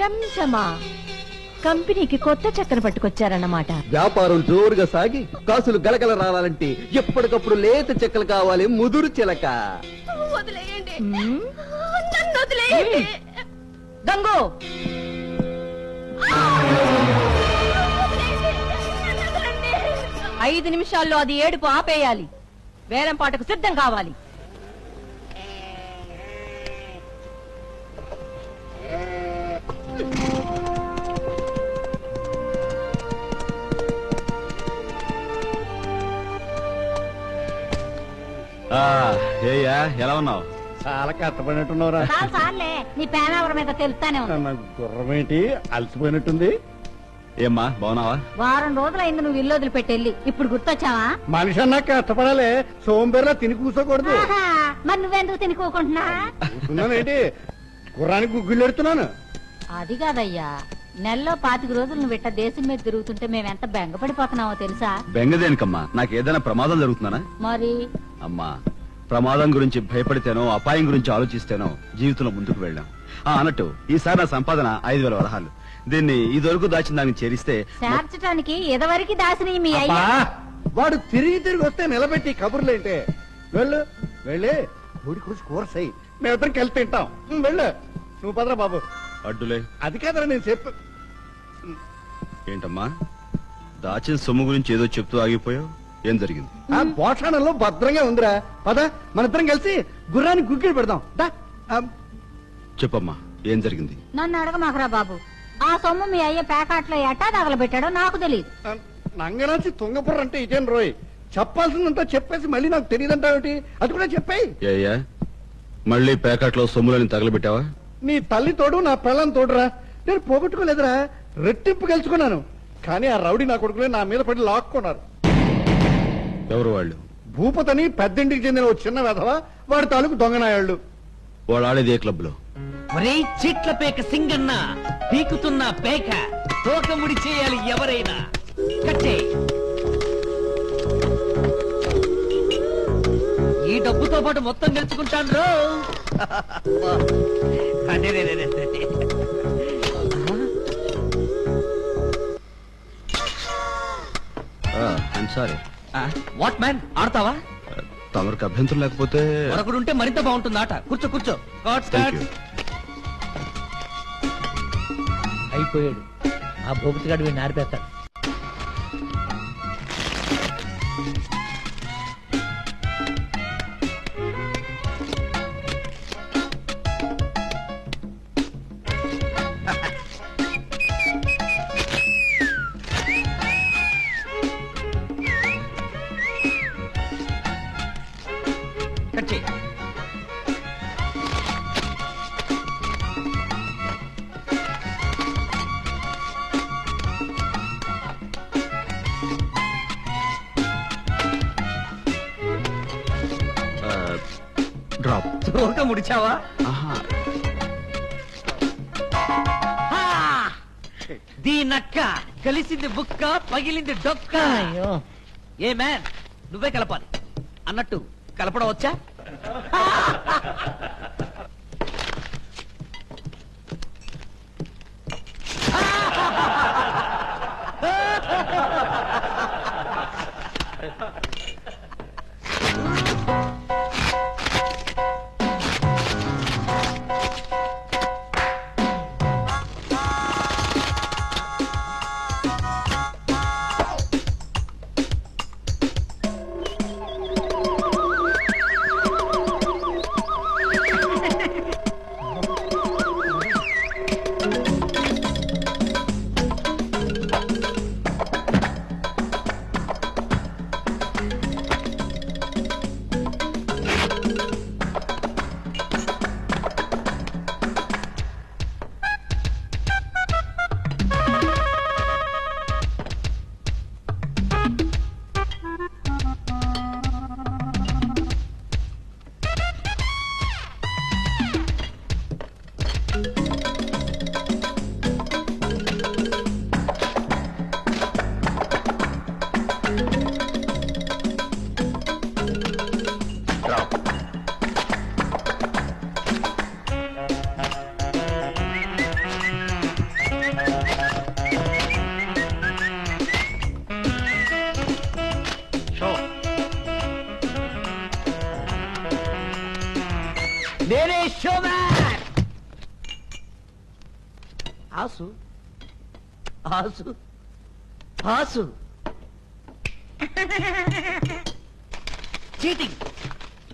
చంచమా కంపెనీకి కొత్త చక్కెర పట్టుకొచ్చారన్నమాట. వ్యాపారం జోరుగా సాగి కాసులు గలగల రావాలంటే ఎప్పటికప్పుడు లేత చెక్కలు కావాలి. ముదురు చిలక. గంగు, 5 నిమిషాల్లో అది ఏడుపు ఆపేయాలి. వేలం పాటకు సిద్ధం కావాలి. ఎలా ఉన్నావు? చాలా కష్టపడినట్టున్నారా? నీ పేనావరం మీద తెలుస్తానే గుర్రమేంటి అలసిపోయినట్టుంది. ఏమ్మా బాగున్నావా? వారం రోజులైంది నువ్వు ఇల్లు వదిలిపెట్టెళ్ళి. ఇప్పుడు గుర్తొచ్చావా? మనిషి అన్నా కష్టపడాలి, సోంబేర్లా తిని కూర్చోకూడదు. మరి నువ్వెందుకు తినుకోకుంటున్నా? కూర్చున్నానేంటి, గుర్రానికి గుగ్గిళ్ళు ఎడుతున్నాను. అది కాదయ్యా, నెలలో 25 రోజులు నువ్వు ఇట్ట దేశం మీద తిరుగుతుంటే మేమెంత బెంగపడిపోతున్నావో తెలుసా? బెంగదేనికమ్మా, నాకు ఏదైనా ప్రమాదం జరుగుతున్నానా? మరి అమ్మా, ప్రమాదం గురించి భయపడితేనో అపాయం గురించి ఆలోచిస్తేనో జీవితంలో ముందుకు వెళ్ళాం. అన్నట్టు ఈసారి నా సంపాదన 5,000 వరహాలు. దీన్ని ఇదివరకు దాచిన దానికి చేరిస్తే చేర్చడానికి ఇదివరకు దాసిని మీ అయ్యా. వాడు తిరిగి తిరిగి వస్తే నిలబెట్టి కబుర్లేంటే. వెళ్ళు వెళ్ళి గుడి కూర్చి కూరసై మేమిద్దరం కలిసి తింటాం. వెళ్ళు నువ్వు పదరా బాబు. అడ్డులే. అది కాదరా నేను చెప్పు. ఏంటమ్మా, దాచిన సొమ్ము గురించి ఏదో చెప్తూ ఆగిపోయావు? ఏం జరిగింది? ఆ పోషణలో భద్రంగా ఉందిరా. పద మనిద్దరం కలిసి గుర్రానికి గుగ్గిళ్ళు పెడదాం. చెప్పమ్మా, ఏం జరిగింది? నన్ను అడగమాకరా బాబు. ఆ సొమ్ము మీ అయ్య ప్యాకాట్లో ఎట్టా తగలబెట్టాడో నాకు తెలియదు. నంగనాచి తుంగపుర్ర అంటే ఇదేం రోయ్, చెప్పాల్సిందంతా చెప్పేసి మళ్ళీ నాకు తెలియదంటావేటి? అది కూడా చెప్పాయి. అయ్యా, మళ్ళీ ప్యాకెట్లో సొమ్ములని తగలబెట్టావా? నీ తల్లి తోడు నా పెళ్ళం తోడురా. నేను పోగొట్టుకోలేదురా, రెట్టింపు గెలుచుకున్నాను. కానీ ఆ రౌడీ నా కొడుకులే నా మీద పడి లాక్కున్నారు. ఎవరు వాళ్ళు? భూపతని పెద్దింటికి చెందిన ఓ చిన్న వెధవ, వాడి తాలూకు దొంగనాయాళ్ళు. వాళ్ళు ఆడేది ఏ క్లబ్ లో? ఒరే చీట్ల పేక సింగన్న, పీకుతున్న పేక తోకముడి చేయాలి ఎవరైనా. కట్టే ఈ డబ్బుతో పాటు మొత్తం గెలుచుకుంటాను రో. సారీ. వాట్ మ్యాన్, ఆడతావా? తమరికి అభ్యంతరం లేకపోతే మరొకడుంటే మరింత బాగుంటుంది ఆట. కూర్చో కూర్చో. అయిపోయాడు ఆ భూపతిగాడు, వీడిని ఆరిపేస్తాడు. డ్రాప్. తోక ముడిచావా? దీనక్క కలిసింది బుక్క, పగిలింది డొక్క. ఏ మ్యాన్, నువ్వే కలపాలి. అన్నట్టు కలపడం వచ్చా? నేనే షోమ్యాన్. ఆసు ఆసు ఆసు చీటింగ్,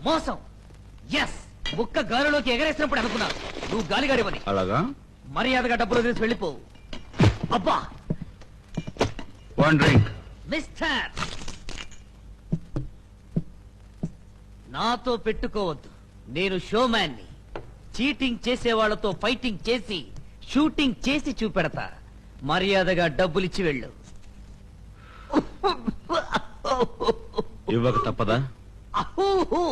మోసం. ఎస్, ముక్క గాలిలోకి ఎగరేసినప్పుడు అనుకున్నాను నువ్వు గాలిగాడివని. అలాగా? మర్యాదగా డబ్బులు వదిలేసి వెళ్ళిపోవు. అబ్బా, 1 డ్రింక్. మిస్టర్, నాతో పెట్టుకోవద్దు. నేను షోమ్యాన్ని. చీటింగ్ చేసే వాళ్ళతో ఫైటింగ్ చేసి షూటింగ్ చేసి చూపెడతా. మర్యాదగా డబ్బులిచ్చి వెళ్ళు. ఇవ్వక తప్పదా? అహూహూ.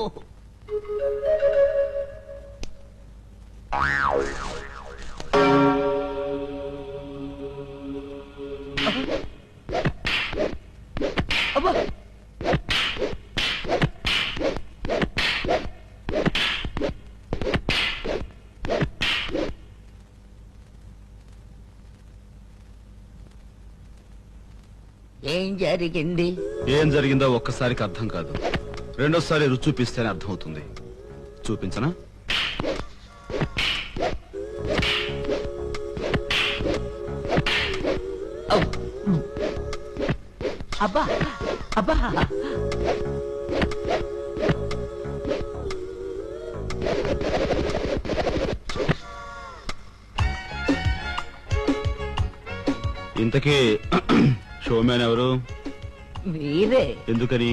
అబ్బా, ఏం జరిగింది? ఏం జరిగిందో ఒక్కసారికి అర్థం కాదు, రెండోసారి రుచి చూపిస్తేనే అర్థం అవుతుంది. చూపించనా? అబ్బా అబ్బా, ఇంతకీ షోమ్యాన్ ఎవరు? మీరే ఎందుకని?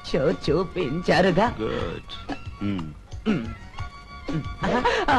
షో చూపించారుగా. గుడ్. ఆ.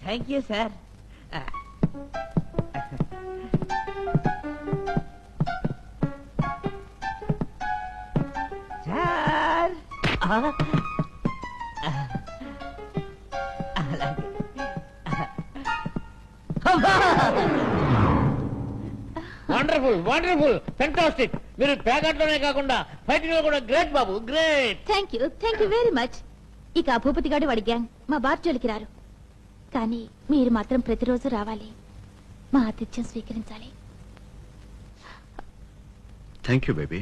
Thank you sir. సార్ అలాగే. Wonderful, wonderful, fantastic. మీరు ప్యాకెట్లోనే కాకుండా ఫైటింగ్ లో కూడా great Babu, great. Thank you very much. ఇక ఆ భూపతి గాడు వాడి గ్యాంగ్ మా బార్ జోలికి రారు, కానీ మీరు మాత్రం ప్రతిరోజు రావాలి, మా ఆతిథ్యం స్వీకరించాలి. Thank you baby.